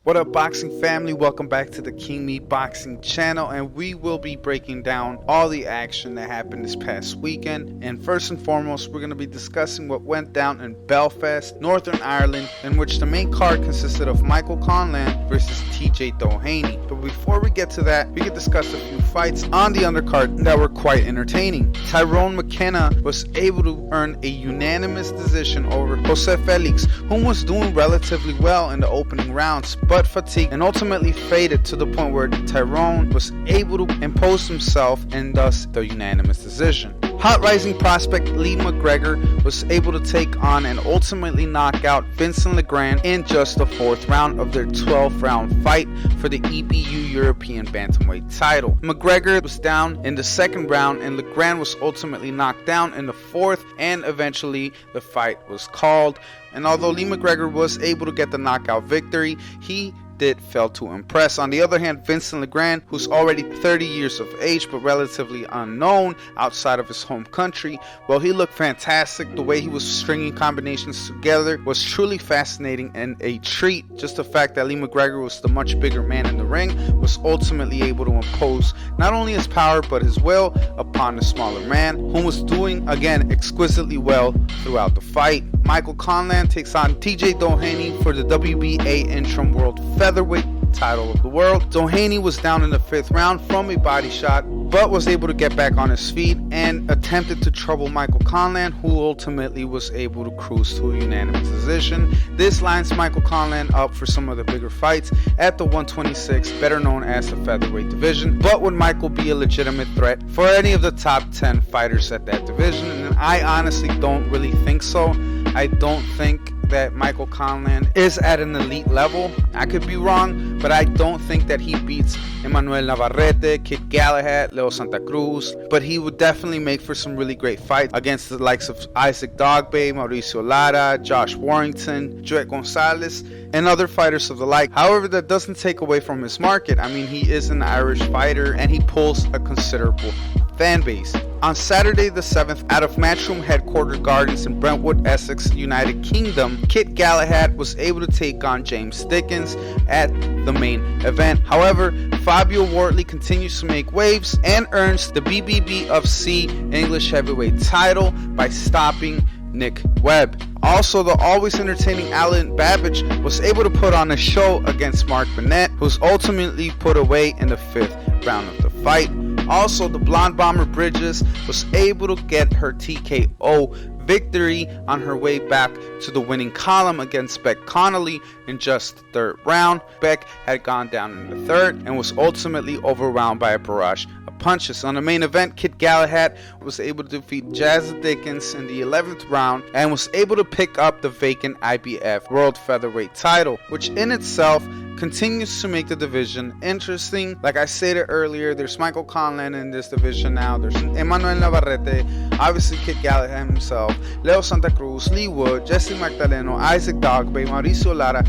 What up, boxing family? Welcome back to the King Me Boxing channel, and we will be breaking down all the action that happened this past weekend. And first and foremost, we're going to be discussing what went down in Belfast, Northern Ireland, in which the main card consisted of Michael Conlan versus TJ Doheny. But before we get to that, we could discuss a few fights on the undercard that were quite entertaining. Tyrone McKenna was able to earn a unanimous decision over Jose Felix, who was doing relatively well in the opening rounds, but fatigued and ultimately faded to the point where Tyrone was able to impose himself and thus the unanimous decision. Hot rising prospect Lee McGregor was able to take on and ultimately knock out Vincent Legrand in just the 4th round of their 12th round fight for the EBU European Bantamweight title. McGregor was down in the 2nd round and Legrand was ultimately knocked down in the 4th, and eventually the fight was called. And although Lee McGregor was able to get the knockout victory, he did fail to impress. On the other hand, Vincent Legrand, who's already 30 years of age but relatively unknown outside of his home country, well, he looked fantastic. The way he was stringing combinations together was truly fascinating and a treat. Just the fact that Lee McGregor was the much bigger man in the ring was ultimately able to impose not only his power but his will upon the smaller man, who was doing again exquisitely well throughout the fight. Michael Conlan takes on TJ Doheny for the WBA Interim World Featherweight title of the world. Doheny was down in the 5th round from a body shot, but was able to get back on his feet and attempted to trouble Michael Conlan, who ultimately was able to cruise to a unanimous decision. This lines Michael Conlan up for some of the bigger fights at the 126, better known as the featherweight division. But would Michael be a legitimate threat for any of the top 10 fighters at that division? And I honestly don't really think so. I don't think that Michael Conlan is at an elite level. I could be wrong, but I don't think that he beats Emmanuel Navarrete, Kid Galahad, Leo Santa Cruz, but he would definitely make for some really great fights against the likes of Isaac Dogbe, Mauricio Lara, Josh Warrington, Joet Gonzalez, and other fighters of the like. However, that doesn't take away from his market. I mean, he is an Irish fighter and he pulls a considerable fan base. On Saturday the 7th, out of Matchroom Headquarter Gardens in Brentwood, Essex, United Kingdom, Kit Galahad was able to take on James Dickens at the main event. However, Fabio Wortley continues to make waves and earns the BBB of C English heavyweight title by stopping Nick Webb. Also, the always entertaining Alan Babbage was able to put on a show against Mark Burnett, who was ultimately put away in the 5th round of the fight. Also, the Blonde Bomber Bridges was able to get her TKO victory on her way back to the winning column against Beck Connolly in just the 3rd round. Beck had gone down in the 3rd and was ultimately overwhelmed by a barrage of punches. On the main event, Kit Galahad was able to defeat Jazz Dickens in the 11th round and was able to pick up the vacant IBF World Featherweight title, which in itself continues to make the division interesting. Like I stated earlier, there's Michael Conlan in this division now. There's Emmanuel Navarrete, obviously Kit Galahad himself, Leo Santa Cruz, Lee Wood, Jesse Magdaleno, Isaac Dogbe, Mauricio Lara.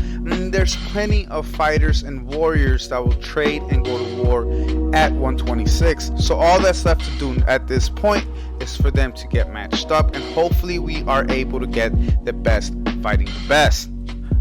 There's plenty of fighters and warriors that will trade and go to war at 126. So all that's left to do at this point is for them to get matched up, and hopefully we are able to get the best fighting the best.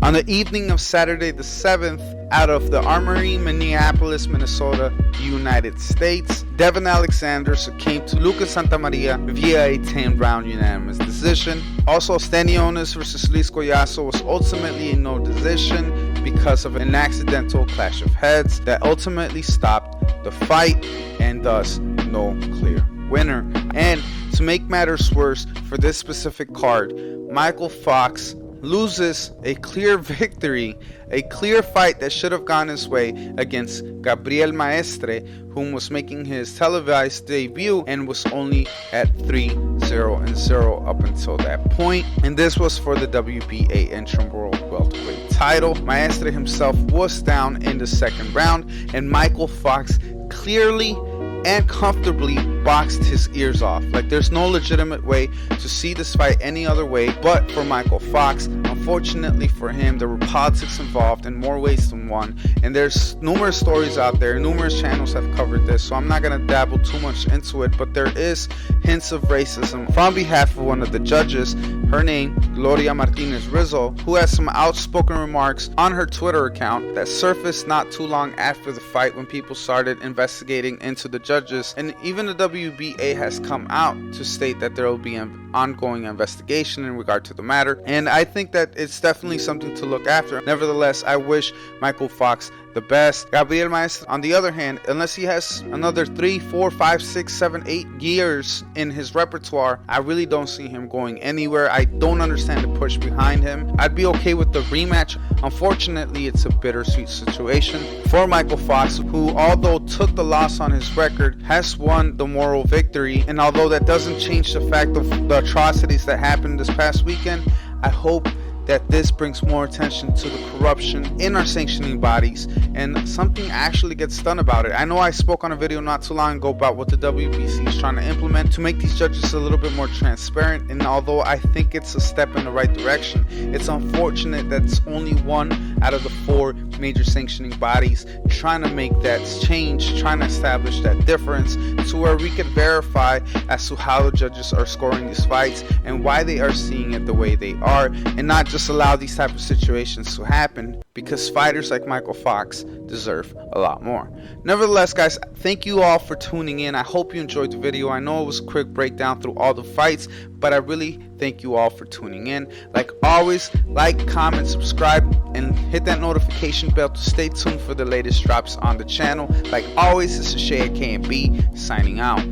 On the evening of Saturday the 7th, out of the Armory, Minneapolis, Minnesota, United States, Devin Alexander succumbed to Lucas Santamaria via a 10-round unanimous decision. Also, Stanionis versus Luis Collazo was ultimately a no decision because of an accidental clash of heads that ultimately stopped the fight, and thus no clear winner. And to make matters worse for this specific card, Mykal Fox loses a clear victory, a clear fight that should have gone his way against Gabriel Maestre, whom was making his televised debut and was only at 3-0-0 up until that point. And this was for the WBA Interim World Welterweight title. Maestre himself was down in the 2nd round, and Mykal Fox clearly and comfortably boxed his ears off. Like, there's no legitimate way to see this fight any other way but for Mykal Fox. Unfortunately for him, there were politics involved in more ways than one, and there's numerous stories out there, numerous channels have covered this, so I'm not going to dabble too much into it, but there is hints of racism from behalf of one of the judges, her name Gloria Martinez Rizzo, who has some outspoken remarks on her Twitter account that surfaced not too long after the fight when people started investigating into the judges, and even the WBA has come out to state that there will be an ongoing investigation in regard to the matter, and I think that it's definitely something to look after. Nevertheless, I wish Mykal Fox the best. Gabriel Maestre, on the other hand, unless he has another 3, 4, 5, 6, 7, 8 years in his repertoire, I really don't see him going anywhere. I don't understand the push behind him. I'd be okay with the rematch. Unfortunately, it's a bittersweet situation for Mykal Fox, who, although took the loss on his record, has won the moral victory. And although that doesn't change the fact of the atrocities that happened this past weekend, I hope that this brings more attention to the corruption in our sanctioning bodies and something actually gets done about it. I know I spoke on a video not too long ago about what the WBC is trying to implement to make these judges a little bit more transparent, and although I think it's a step in the right direction, it's unfortunate that it's only one out of the 4 major sanctioning bodies trying to make that change, trying to establish that difference to where we can verify as to how the judges are scoring these fights and why they are seeing it the way they are, and not just allow these type of situations to happen, because fighters like Mykal Fox deserve a lot more. Nevertheless, guys, thank you all for tuning in. I hope you enjoyed the video. I know it was a quick breakdown through all the fights, but I really thank you all for tuning in. Like always, like, comment, subscribe, and hit that notification bell to stay tuned for the latest drops on the channel. Like always, this is Shay at KMB signing out.